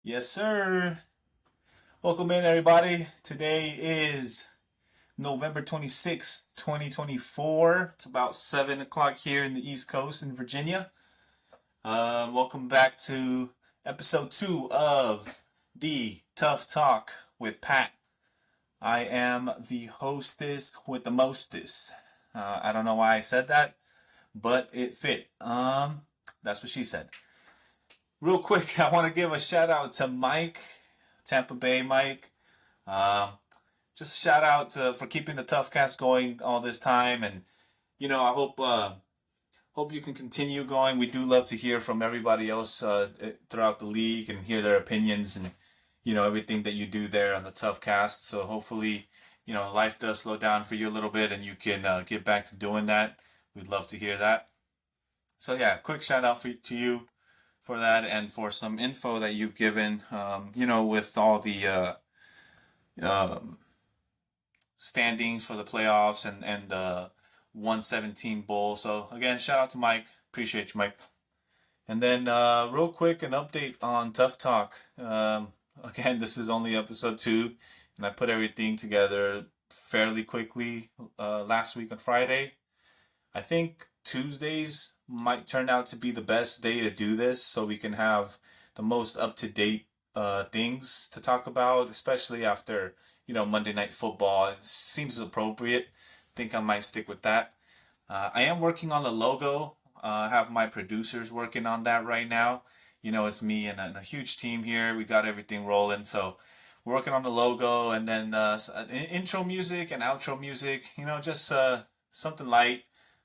Yes, sir. Welcome in, everybody. Today is November 26th, 2024. It's about 7 o'clock here in the East Coast in Virginia. Welcome back to episode 2 of the Tough Talk with Pat. I am the hostess with the mostest. I don't know why I said that, but it fit. That's what she said. Real quick, I want to give a shout out to Mike, Tampa Bay Mike. Um, just a shout out for keeping the Tough Cast going all this time, and I hope you can continue going. We do love to hear from everybody else throughout the league and hear their opinions and everything that you do there on the Tough Cast. So hopefully, life does slow down for you a little bit, and you can get back to doing that. We'd love to hear that. So yeah, quick shout out to you for that and for some info that you've given. With all the um, standings for the playoffs and the 117 bowl. So again, shout out to Mike. Appreciate you, Mike. And then real quick, an update on Tough Talk. Again, this is only episode 2, and I put everything together fairly quickly last week on Friday. I think Tuesdays might turn out to be the best day to do this so we can have the most up to date things to talk about, especially after, Monday Night Football. It seems appropriate. I think I might stick with that. I am working on the logo. I have my producers working on that right now. It's me and a huge team here. We got everything rolling. So we're working on the logo and then intro music and outro music, just something light,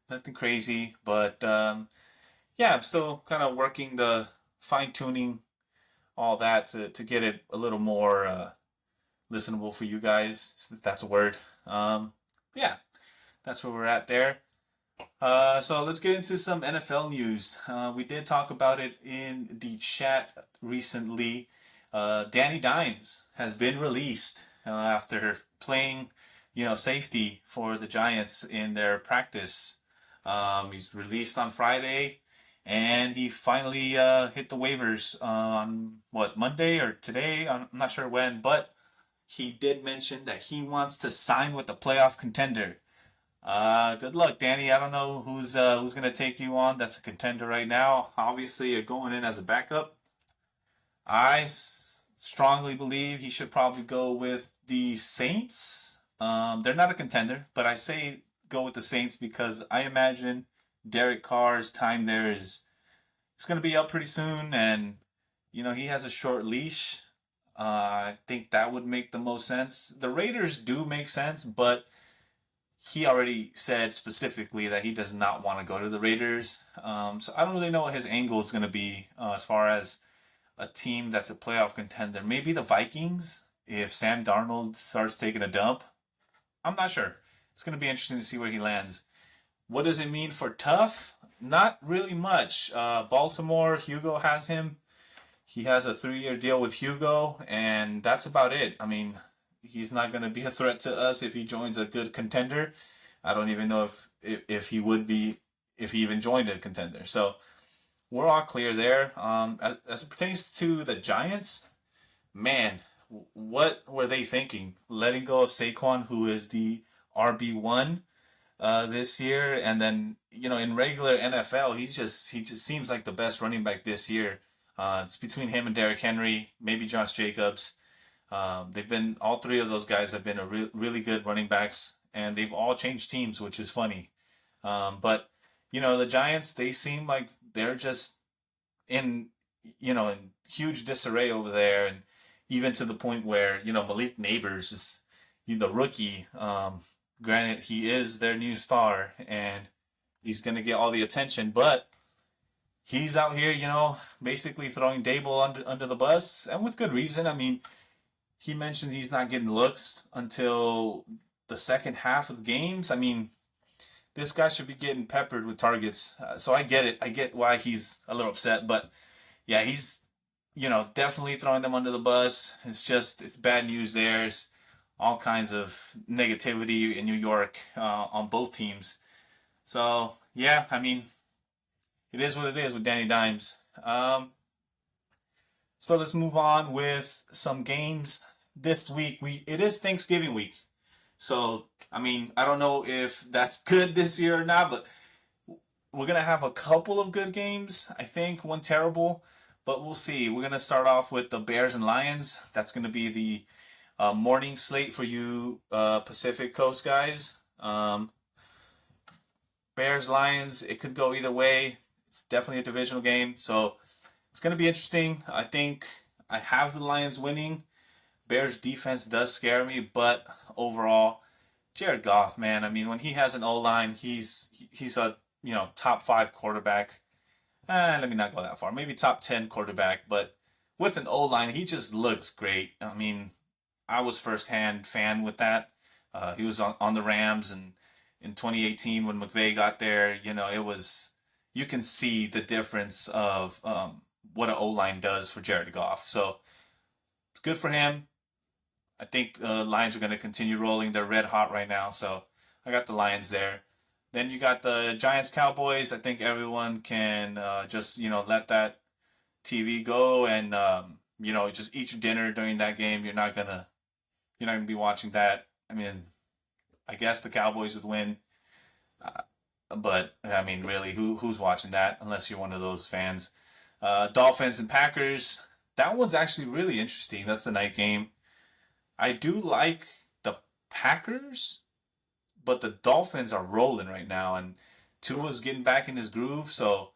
nothing crazy. But yeah, I'm still kind of working the fine tuning all that to get it a little more listenable for you guys, since that's a word. Yeah, that's where we're at there. So let's get into some NFL news. We did talk about it in the chat recently. Danny Dimes has been released after playing, safety for the Giants in their practice. He's released on Friday, and he finally hit the waivers on what, Monday or today? I'm not sure when, but he did mention that he wants to sign with a playoff contender. Good luck, Danny. I don't know who's gonna take you on. That's a contender right now. Obviously, you're going in as a backup. I strongly believe he should probably go with the Saints. They're not a contender, but I say go with the Saints because I imagine Derek Carr's time there is it's gonna be up pretty soon, and he has a short leash. I think that would make the most sense. The Raiders do make sense, but he already said specifically that he does not want to go to the Raiders. So I don't really know what his angle is going to be as far as a team that's a playoff contender. Maybe the Vikings if Sam Darnold starts taking a dump. I'm not sure. It's going to be interesting to see where he lands. What does it mean for Tough? Not really much. Baltimore, Hugo has him. He has a 3-year deal with Hugo, and that's about it. I mean, he's not going to be a threat to us if he joins a good contender. I don't even know if he would be if he even joined a contender. So we're all clear there. As it pertains to the Giants, man, what were they thinking? Letting go of Saquon, who is the RB1 this year, and then in regular NFL, he just seems like the best running back this year. It's between him and Derrick Henry, maybe Josh Jacobs. They've been all three of those guys have been really good running backs, and they've all changed teams, which is funny. But the Giants, they seem like they're just in in huge disarray over there, and even to the point where Malik Neighbors is the rookie. Granted, he is their new star, and he's gonna get all the attention, but he's out here, basically throwing Dable under the bus, and with good reason. I mean, he mentioned he's not getting looks until the second half of the games. I mean, this guy should be getting peppered with targets. So I get it. I get why he's a little upset, but yeah, he's definitely throwing them under the bus. It's bad news there. There's all kinds of negativity in New York on both teams. So yeah, I mean, it is what it is with Danny Dimes. So let's move on with some games this week. It is Thanksgiving week. So, I mean, I don't know if that's good this year or not, but we're going to have a couple of good games. I think one terrible, but we'll see. We're going to start off with the Bears and Lions. That's going to be the morning slate for you Pacific Coast guys. Bears Lions, it could go either way. It's definitely a divisional game, so it's going to be interesting. I think I have the Lions winning. Bears defense does scare me, but overall, Jared Goff, man, I mean, when he has an O line, he's a top 5 quarterback. Let me not go that far. Maybe top 10 quarterback, but with an O line, he just looks great. I mean, I was firsthand fan with that. He was on the Rams, and in 2018 when McVay got there, it was you can see the difference of what an O line does for Jared Goff. So it's good for him. I think the Lions are going to continue rolling. They're red hot right now, so I got the Lions there. Then you got the Giants Cowboys. I think everyone can just let that TV go and just eat your dinner during that game. You're not gonna be watching that. I mean, I guess the Cowboys would win, but I mean, really, who's watching that unless you're one of those fans? Dolphins and Packers. That one's actually really interesting. That's the night game. I do like the Packers, but the Dolphins are rolling right now, and Tua's getting back in his groove, so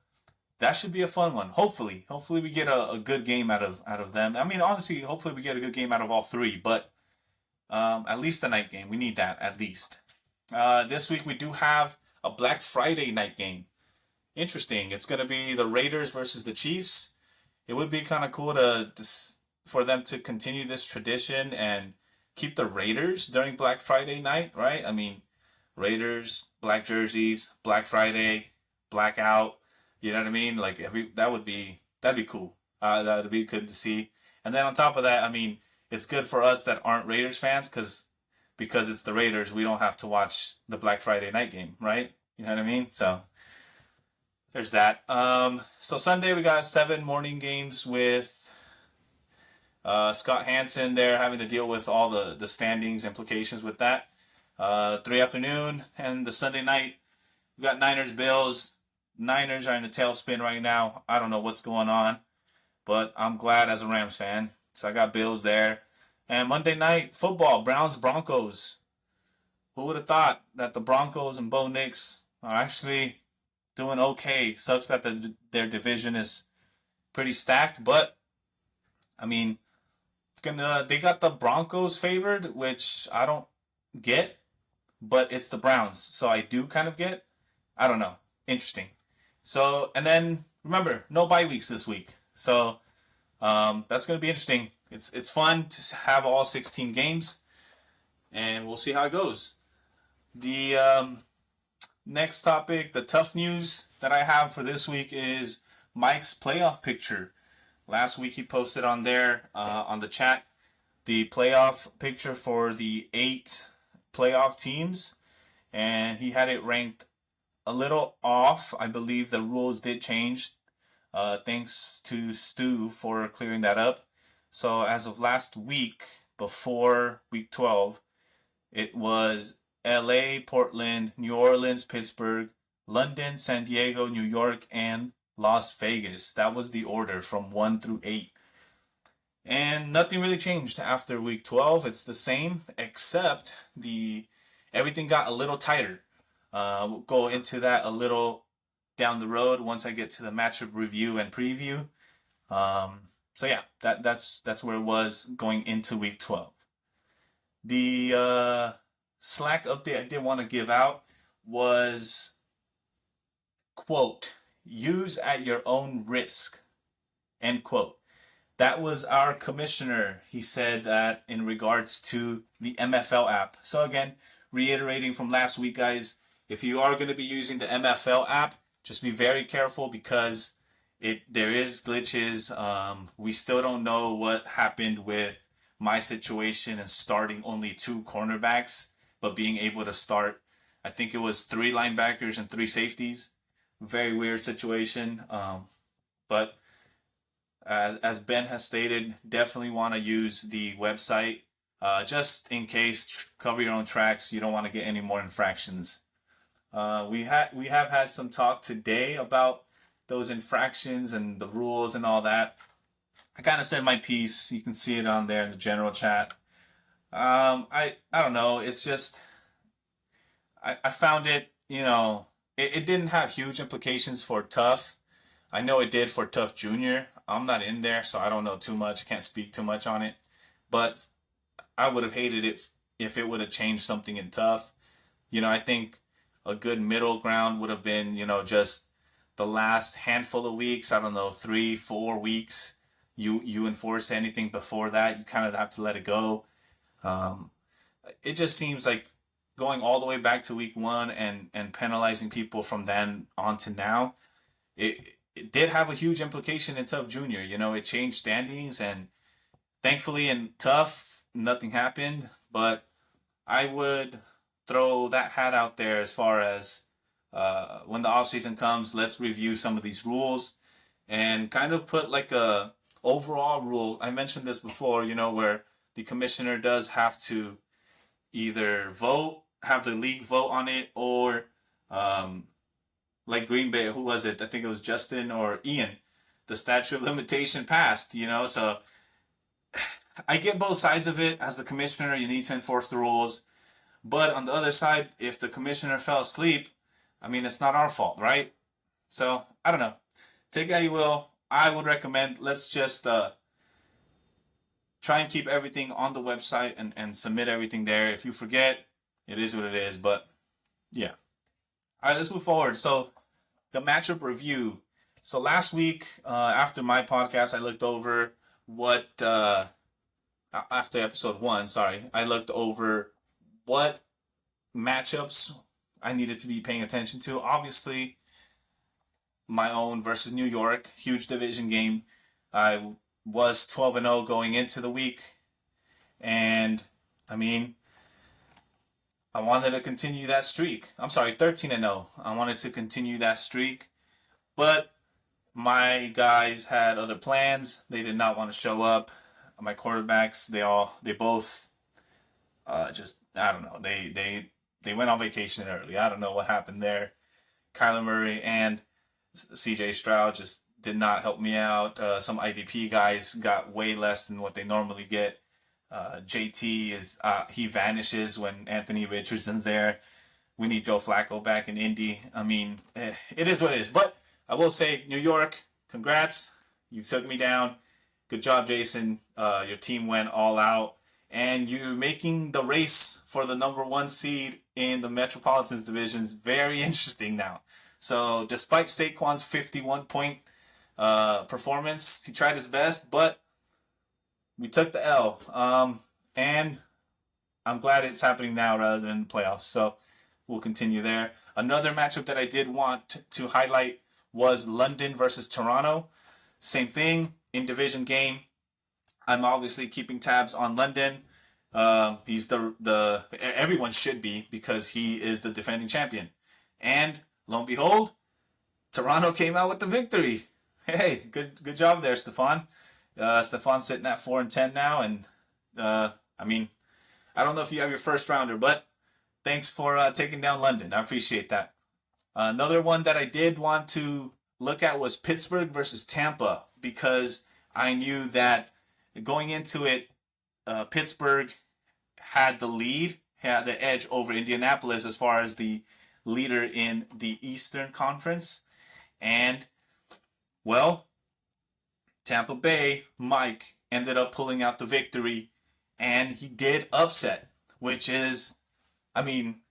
that should be a fun one. Hopefully we get a good game out of them. I mean, honestly, hopefully we get a good game out of all three, but at least the night game. We need that at least. This week we do have a Black Friday night game. Interesting. It's going to be the Raiders versus the Chiefs. It would be kind of cool for them to continue this tradition and keep the Raiders during Black Friday night, right? I mean, Raiders, black jerseys, Black Friday, blackout. You know what I mean? Like that'd be cool. That'd be good to see. And then on top of that, I mean, it's good for us that aren't Raiders fans because it's the Raiders. We don't have to watch the Black Friday night game, right? You know what I mean? So there's that. So Sunday we got 7 morning games with Scott Hansen there having to deal with all the standings implications with that. 3 afternoon and the Sunday night we got Niners Bills. Niners are in a tailspin right now. I don't know what's going on, but I'm glad as a Rams fan. So I got Bills there. And Monday night football, Browns Broncos. Who would have thought that the Broncos and Bo Nix are actually doing okay? Sucks that their division is pretty stacked, but I mean, they got the Broncos favored, which I don't get, but it's the Browns, so I do kind of get. I don't know. Interesting. So, and then remember, no bye weeks this week. So, that's going to be interesting. It's fun to have all 16 games, and we'll see how it goes. The next topic, the tough news that I have for this week is Mike's playoff picture. Last week he posted on there, on the chat, the playoff picture for the 8 playoff teams, and he had it ranked a little off. I believe the rules did change. Thanks to Stu for clearing that up. So as of last week, before week 12, it was LA, Portland, New Orleans, Pittsburgh, London, San Diego, New York, and Las Vegas. That was the order from 1 through 8. And nothing really changed after week 12. It's the same, except everything got a little tighter. We'll go into that a little down the road once I get to the matchup review and preview. So yeah, that's where it was going into week 12. The Slack update I did want to give out was, quote, use at your own risk, end quote. That was our commissioner. He said that in regards to the MFL app. So again, reiterating from last week, guys, if you are going to be using the MFL app, just be very careful because there is glitches. We still don't know what happened with my situation and starting only 2 cornerbacks, but being able to start, I think it was 3 linebackers and 3 safeties. Very weird situation. But As Ben has stated, definitely want to use the website just in case. Cover your own tracks. You don't want to get any more infractions. We have had some talk today about those infractions and the rules and all that. I kind of said my piece. You can see it on there in the general chat. I don't know. It's just I found it. It didn't have huge implications for TUFF. I know it did for TUFF Junior. I'm not in there, so I don't know too much. I can't speak too much on it. But I would have hated it if it would have changed something in TUFF. I think a good middle ground would have been, just the last handful of weeks. I don't know, 3, 4 weeks. You enforce anything before that, you kind of have to let it go. Um, it just seems like going all the way back to week one and penalizing people from then on to now. It did have a huge implication in TUFF Junior. It changed standings, and thankfully in TUFF nothing happened. But I would throw that hat out there as far as when the off season comes, let's review some of these rules and kind of put like a overall rule. I mentioned this before, where the commissioner does have to either have the league vote on it, or um, like Green Bay, who was it? I think it was Justin or Ian. The statute of limitation passed, so I get both sides of it. As the commissioner, you need to enforce the rules. But on the other side, if the commissioner fell asleep, I mean, it's not our fault, right? So, I don't know. Take it how you will. I would recommend let's just try and keep everything on the website and submit everything there. If you forget, it is what it is. But, yeah. All right, let's move forward. So, the matchup review. So, last week, after my podcast, I looked over what, after episode 1, sorry, I looked over what matchups I needed to be paying attention to. Obviously, my own versus New York, huge division game. I was 12-0 going into the week, and I mean, I wanted to continue that streak. I'm sorry, 13-0. I wanted to continue that streak, but my guys had other plans. They did not want to show up. My quarterbacks, they both just, I don't know. They went on vacation early. I don't know what happened there. Kyler Murray and CJ Stroud just did not help me out. Some IDP guys got way less than what they normally get. JT he vanishes when Anthony Richardson's there. We need Joe Flacco back in Indy. I mean, it is what it is. But I will say, New York, congrats. You took me down. Good job, Jason. Your team went all out. And you're making the race for the number 1 seed in the Metropolitans divisions very interesting now. So despite Saquon's 51-point performance, he tried his best, but we took the L. And I'm glad it's happening now rather than the playoffs. So we'll continue there. Another matchup that I did want to highlight was London versus Toronto. Same thing, in division game. I'm obviously keeping tabs on London. He's the everyone should be, because he is the defending champion. And lo and behold, Toronto came out with the victory. Hey, good job there, Stefan. Stefan's sitting at 4-10 now, and I mean, I don't know if you have your first rounder, but thanks for taking down London. I appreciate that. Another one that I did want to look at was Pittsburgh versus Tampa, because I knew that going into it, Pittsburgh had the lead, had the edge over Indianapolis as far as the leader in the Eastern Conference. And, well, Tampa Bay, Mike, ended up pulling out the victory, and he did upset, which is, I mean,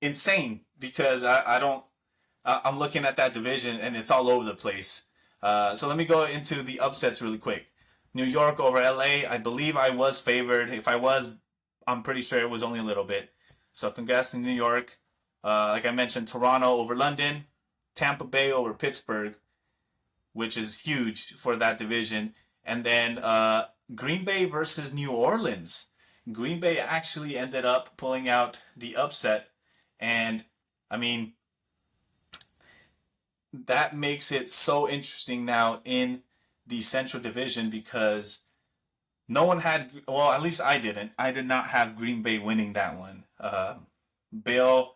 insane, because I'm looking at that division and it's all over the place. So let me go into the upsets really quick. New York over LA. I believe I was favored. If I was, I'm pretty sure it was only a little bit. So congrats to New York. Like I mentioned, Toronto over London. Tampa Bay over Pittsburgh, which is huge for that division. And then Green Bay versus New Orleans. Green Bay actually ended up pulling out the upset. And, I mean, that makes it so interesting now in the Central Division because no one had, well, at least I didn't. I did not have Green Bay winning that one. Bill,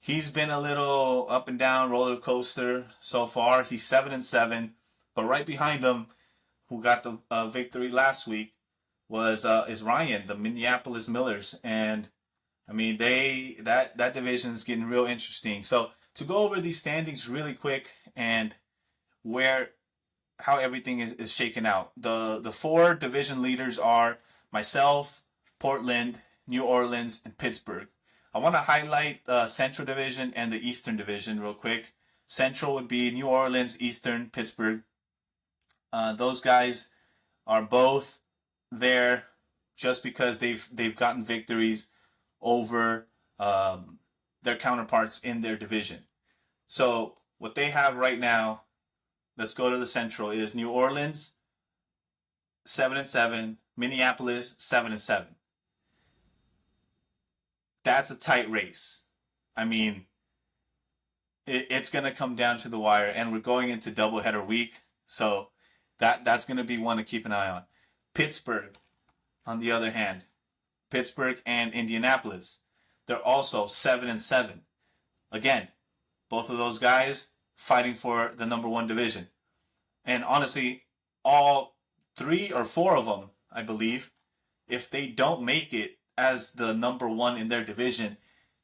he's been a little up and down roller coaster so far. He's 7-7, but right behind him, who got the victory last week, was is Ryan, the Minneapolis Millers, and I mean that division is getting real interesting. So to go over these standings really quick and where how everything is shaken out. The four division leaders are myself, Portland, New Orleans, and Pittsburgh. I want to highlight Central Division and the Eastern Division real quick. Central would be New Orleans, Eastern, Pittsburgh. Those guys are both there just because they've gotten victories over their counterparts in their division. So what they have right now, let's go to the Central, is New Orleans 7-7, Minneapolis 7-7. That's a tight race. I mean, it's going to come down to the wire, and we're going into doubleheader week, so that's going to be one to keep an eye on. Pittsburgh, on the other hand, Pittsburgh and Indianapolis, they're also 7-7. Again, both of those guys fighting for the number one division. And honestly, all three or four of them, I believe, if they don't make it as the number one in their division,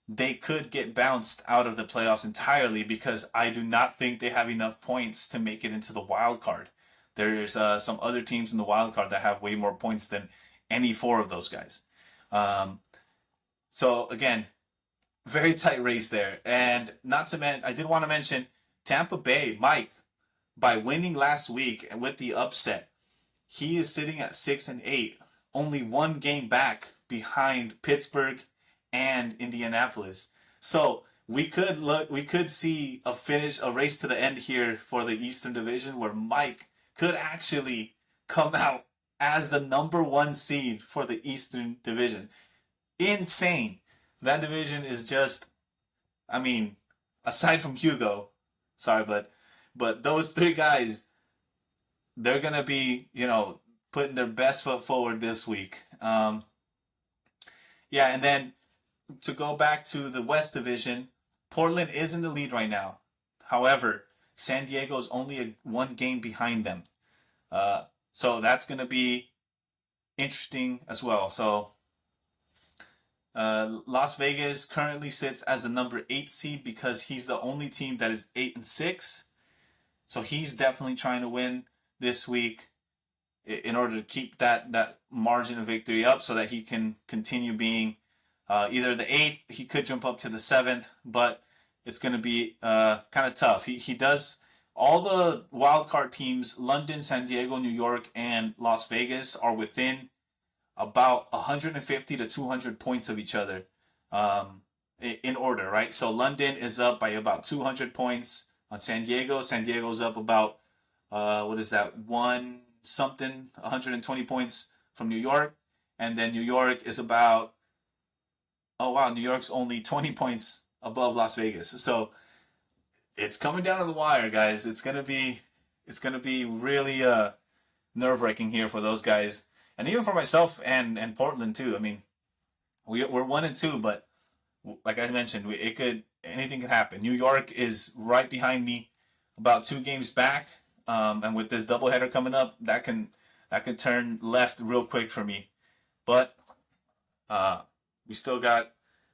they could get bounced out of the playoffs entirely because I do not think they have enough points to make it into the wild card. There's some other teams in the wild card that have way more points than any four of those guys. So again, very tight race there. And not to mention, I did want to mention Tampa Bay, Mike, by winning last week and with the upset, he is sitting at 6-8, only one game back behind Pittsburgh and Indianapolis. So we could see a race to the end here for the Eastern Division where Mike could actually come out as the number one seed for the Eastern Division. Insane. That division is just, I mean, aside from Hugo, sorry, but those three guys, they're gonna be, putting their best foot forward this week. Yeah, and then to go back to the West Division, Portland is in the lead right now. However, San Diego is only one game behind them. So that's going to be interesting as well. So Las Vegas currently sits as the number 8 seed because he's the only team that is 8-6. So he's definitely trying to win this week in order to keep that margin of victory up so that he can continue being either the 8th, he could jump up to the 7th, but it's going to be kind of tough. He does all the wild card teams, London, San Diego, New York, and Las Vegas are within about 150 to 200 points of each other in order, right? So London is up by about 200 points on San Diego. San Diego's up about, 120 points from New York. And then New York is about, New York's only 20 points above Las Vegas. So it's coming down to the wire, guys. It's gonna be really nerve-wracking here for those guys, and even for myself and Portland too. I mean, we're 1-2, but like I mentioned, anything could happen. New York is right behind me, about 2 games back, and with this doubleheader coming up, that can turn left real quick for me. But we still got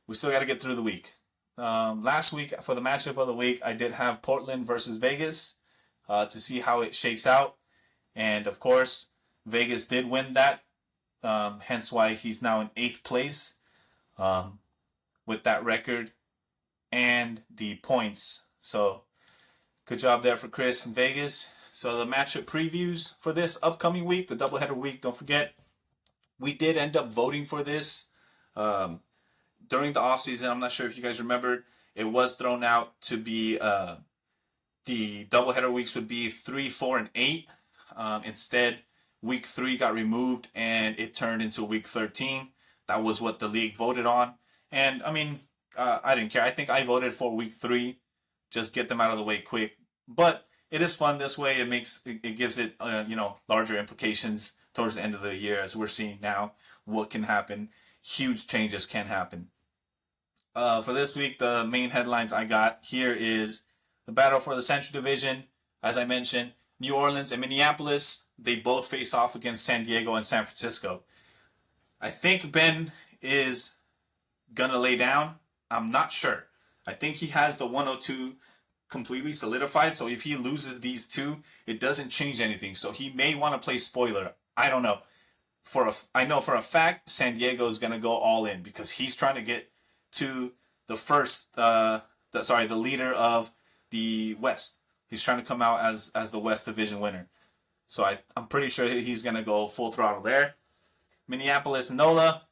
to get through the week. Last week for the matchup of the week, I did have Portland versus Vegas to see how it shakes out, and of course, Vegas did win that. Hence why he's now in 8th place with that record and the points. So good job there for Chris in Vegas. So the matchup previews for this upcoming week, the doubleheader week, don't forget, we did end up voting for this during the offseason. I'm not sure if you guys remembered. It was thrown out to be the doubleheader weeks would be 3, 4, and 8. Instead, week 3 got removed and it turned into week 13. That was what the league voted on. And I mean, I didn't care. I think I voted for week 3. Just get them out of the way quick. But it is fun this way. It gives it larger implications towards the end of the year, as we're seeing now what can happen. Huge changes can happen. For this week, the main headlines I got here is the battle for the Central Division. As I mentioned, New Orleans and Minneapolis, they both face off against San Diego and San Francisco. I think Ben is gonna lay down. I'm not sure. I think he has the 102 completely solidified. So if he loses these two, it doesn't change anything. So he may want to play spoiler. I don't know. I know for a fact San Diego is gonna go all in because he's trying to get to the first. The leader of the West. He's trying to come out as the West Division winner. So I'm pretty sure he's gonna go full throttle there. Minneapolis, Nola.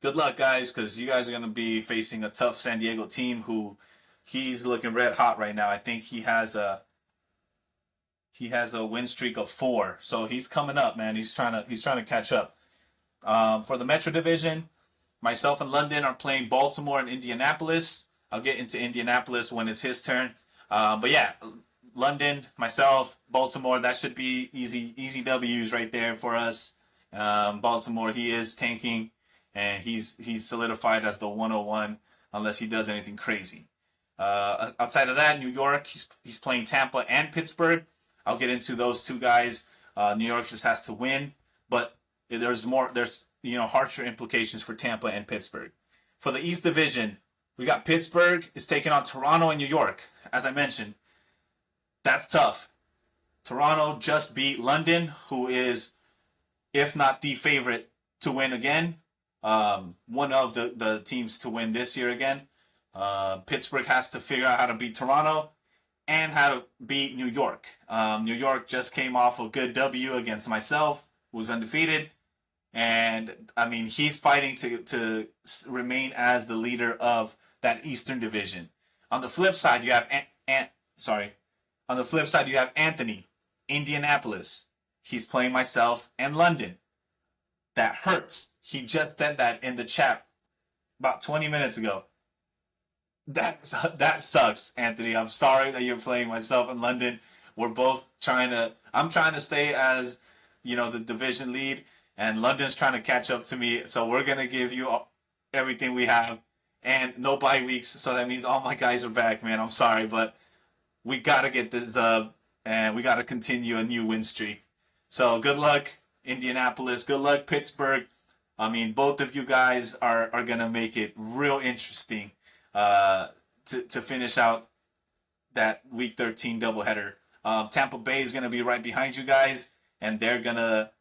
Good luck, guys, because you guys are gonna be facing a tough San Diego team who he's looking red hot right now. I think he has a win streak of 4, so he's coming up, man. He's trying to catch up. For the Metro Division, myself and London are playing Baltimore and Indianapolis. I'll get into Indianapolis when it's his turn. But yeah, London, myself, Baltimore, that should be easy W's right there for us. Baltimore, he is tanking, and he's solidified as the 101 unless he does anything crazy. Outside of that, New York, he's playing Tampa and Pittsburgh. I'll get into those two guys. New York just has to win, but there's harsher implications for Tampa and Pittsburgh. For the East Division, we got Pittsburgh is taking on Toronto and New York. As I mentioned, that's tough. Toronto just beat London, who is, if not the favorite to win again, one of the teams to win this year again. Pittsburgh has to figure out how to beat Toronto and how to beat New York. New York just came off a good W against myself, who was undefeated. And, I mean, he's fighting to remain as the leader of that Eastern Division. On the flip side, you have Anthony, Indianapolis. He's playing myself and London. That hurts. He just said that in the chat about 20 minutes ago. That sucks, Anthony. I'm sorry that you're playing myself in London. I'm trying to stay as, the division lead, and London's trying to catch up to me. So we're going to give you everything we have and no bye weeks. So that means all my guys are back, man. I'm sorry, but we got to get this dub and we got to continue a new win streak. So good luck, Indianapolis. Good luck, Pittsburgh. I mean, both of you guys are going to make it real interesting to finish out that Week 13 doubleheader. Tampa Bay is going to be right behind you guys, and they're going to,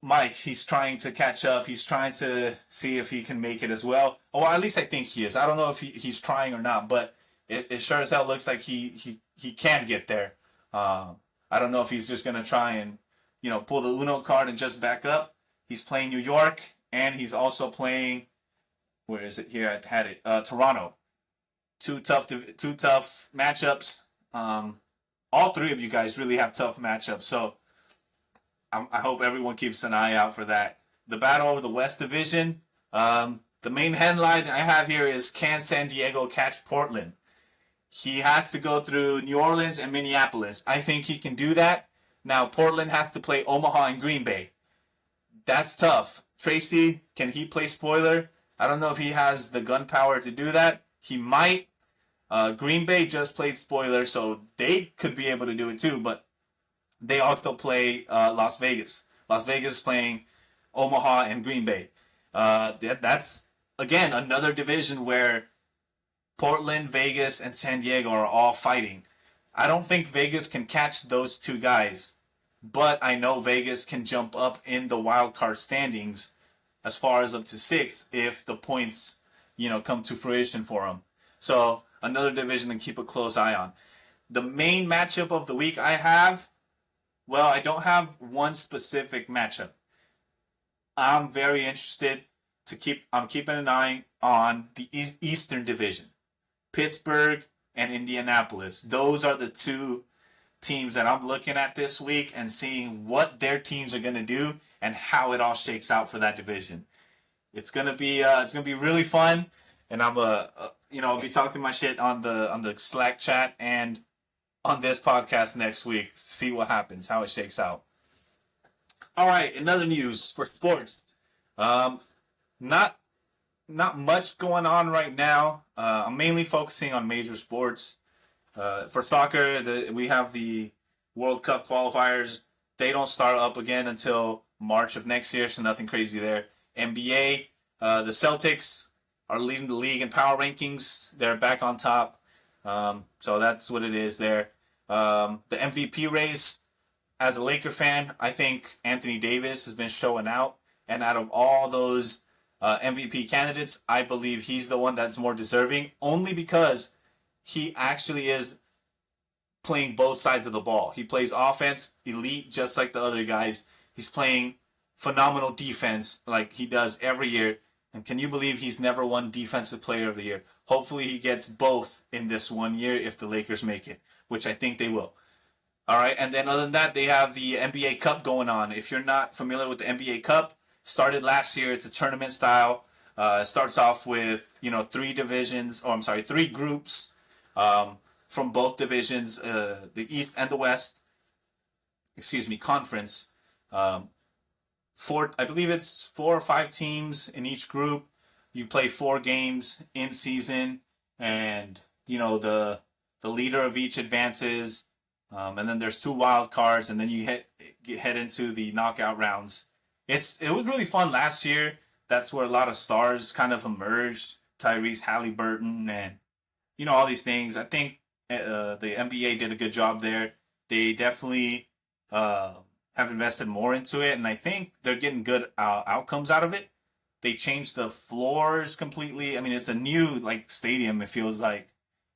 Mike, he's trying to catch up. He's trying to see if he can make it as well. Well, at least I think he is. I don't know if he's trying or not, but it sure as hell looks like he can get there. I don't know if he's just going to try and, pull the Uno card and just back up. He's playing New York, and he's also playing, where is it here? I had it. Toronto. Two tough matchups. All three of you guys really have tough matchups, so I hope everyone keeps an eye out for that. The battle over the West Division. The main headline I have here is, can San Diego catch Portland? He has to go through New Orleans and Minneapolis. I think he can do that. Now, Portland has to play Omaha and Green Bay. That's tough. Tracy, can he play spoiler? I don't know if he has the gunpowder to do that. He might. Green Bay just played spoiler, so they could be able to do it too, but they also play Las Vegas. Las Vegas is playing Omaha and Green Bay. That's, again, another division where Portland, Vegas, and San Diego are all fighting. I don't think Vegas can catch those two guys, but I know Vegas can jump up in the wild card standings as far as up to 6 if the points, come to fruition for them. So another division to keep a close eye on. The main matchup of the week I have, well, I don't have one specific matchup. I'm very interested I'm keeping an eye on the Eastern Division. Pittsburgh and Indianapolis. Those are the two teams that I'm looking at this week and seeing what their teams are going to do and how it all shakes out for that division. It's gonna be really fun, and I'll be talking my shit on the Slack chat and on this podcast next week. See what happens, how it shakes out. All right, another news for sports. Um, not not much going on right now. I'm mainly focusing on major sports. For soccer, we have the World Cup qualifiers. They don't start up again until March of next year, so nothing crazy there. NBA, the Celtics are leading the league in power rankings. They're back on top. So that's what it is there. The MVP race, as a Laker fan, I think Anthony Davis has been showing out. And out of all those MVP candidates, I believe he's the one that's more deserving, only because he actually is playing both sides of the ball. He plays offense elite just like the other guys. He's playing phenomenal defense like he does every year. And can you believe he's never won Defensive Player of the Year? Hopefully he gets both in this 1 year if the Lakers make it, which I think they will. All right, and then other than that, they have the NBA Cup going on. If you're not familiar with the NBA Cup, started last year. It's a tournament style. It starts off with three divisions, or I'm sorry, three groups from both divisions, the East and the West. Excuse me, conference. Um, I believe it's 4 or 5 teams in each group. You play 4 games in season, and the leader of each advances. And then there's 2 wild cards, and then you head into the knockout rounds. It was really fun last year. That's where a lot of stars kind of emerged. Tyrese Halliburton and all these things. I think the NBA did a good job there. They definitely uh, have invested more into it, and I think they're getting good outcomes out of it. They changed the floors completely. I mean, it's a new stadium. It feels like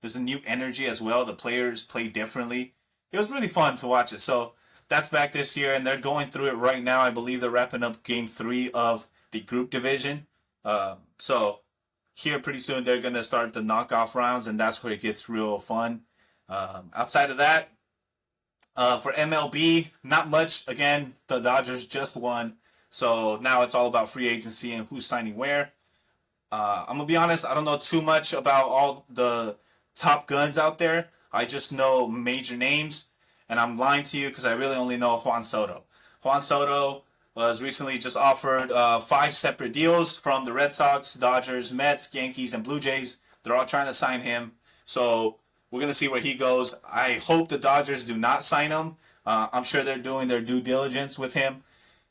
there's a new energy as well. The players play differently. It was really fun to watch it. So that's back this year, and they're going through it right now. I believe they're wrapping up Game 3 of the group division. So here pretty soon they're going to start the knockoff rounds, and that's where it gets real fun. Outside of that, for MLB, not much. Again, the Dodgers just won, so now it's all about free agency and who's signing where. I'm gonna be honest, I don't know too much about all the top guns out there. I just know major names, and I'm lying to you because I really only know Juan Soto. Juan Soto was recently just offered 5 separate deals from the Red Sox, Dodgers, Mets, Yankees, and Blue Jays. They're all trying to sign him. So we're going to see where he goes. I hope the Dodgers do not sign him. I'm sure they're doing their due diligence with him.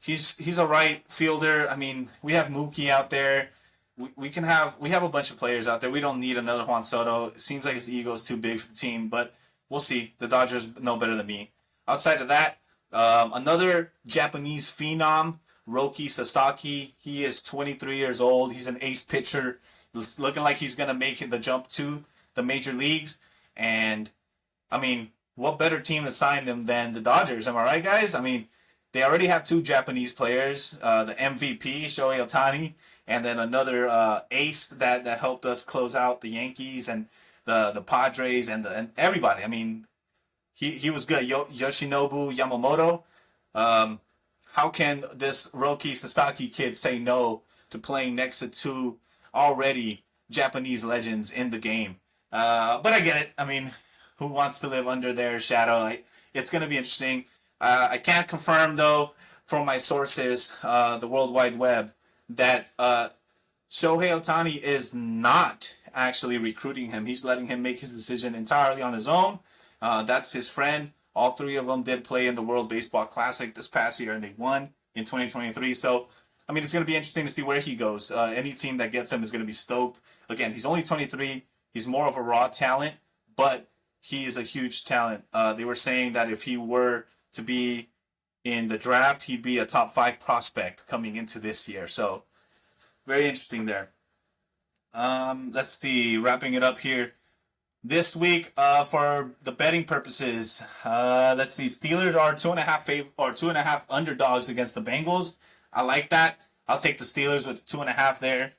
He's a right fielder. I mean, we have Mookie out there. We have a bunch of players out there. We don't need another Juan Soto. It seems like his ego is too big for the team, but we'll see. The Dodgers know better than me. Outside of that, another Japanese phenom, Roki Sasaki. He is 23 years old. He's an ace pitcher. It's looking like he's gonna make the jump to the major leagues. And I mean, what better team to sign them than the Dodgers? Am I right, guys? I mean, they already have 2 Japanese players, the MVP Shohei Ohtani, and then another ace that helped us close out the Yankees and the Padres and everybody. I mean, he was good. Yoshinobu Yamamoto. Um, how can this Roki Sasaki kid say no to playing next to 2 already Japanese legends in the game? But I get it. I mean, who wants to live under their shadow? It's going to be interesting. I can't confirm, though, from my sources, the World Wide Web, that Shohei Ohtani is not actually recruiting him. He's letting him make his decision entirely on his own. That's his friend. All 3 of them did play in the World Baseball Classic this past year, and they won in 2023. So, I mean, it's going to be interesting to see where he goes. Any team that gets him is going to be stoked. Again, he's only 23. He's more of a raw talent, but he is a huge talent. They were saying that if he were to be in the draft, he'd be a top 5 prospect coming into this year. So, very interesting there. Let's see, wrapping it up here. This week, for the betting purposes, let's see. Steelers are 2.5 underdogs against the Bengals. I like that. I'll take the Steelers with 2.5 there.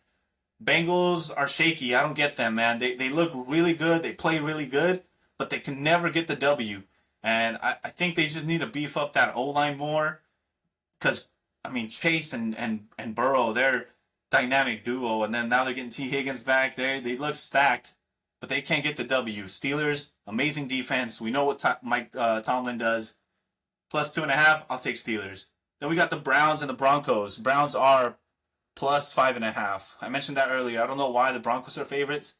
Bengals are shaky. I don't get them, man. They look really good. They play really good, but they can never get the W. And I think they just need to beef up that O-line more. Because, I mean, Chase and Burrow, they're dynamic duo. And then now they're getting T. Higgins back there. They look stacked. but they can't get the W. Steelers, amazing defense. We know what Mike Tomlin does. Plus 2.5, I'll take Steelers. Then we got the Browns and the Broncos. Browns are plus 5.5. I mentioned that earlier. I don't know why the Broncos are favorites.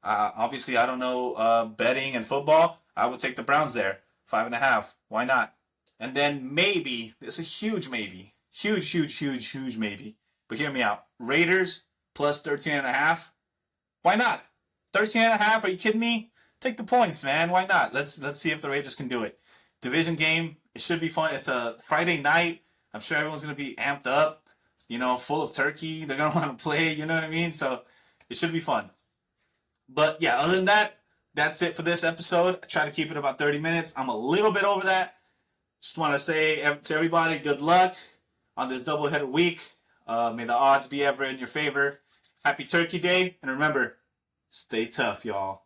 Obviously, I don't know betting and football. I would take the Browns there. 5.5. Why not? And then maybe, it's a huge maybe. Huge maybe. But hear me out. Raiders plus 13.5. Why not? 13.5? Are you kidding me? Take the points, man. Why not? Let's see if the Raiders can do it. Division game. It should be fun. It's a Friday night. I'm sure everyone's going to be amped up, full of turkey. They're going to want to play, you know what I mean? So it should be fun. But yeah, other than that, that's it for this episode. I try to keep it about 30 minutes. I'm a little bit over that. Just want to say to everybody, good luck on this doubleheader week. May the odds be ever in your favor. Happy Turkey Day. And remember, stay tough, y'all.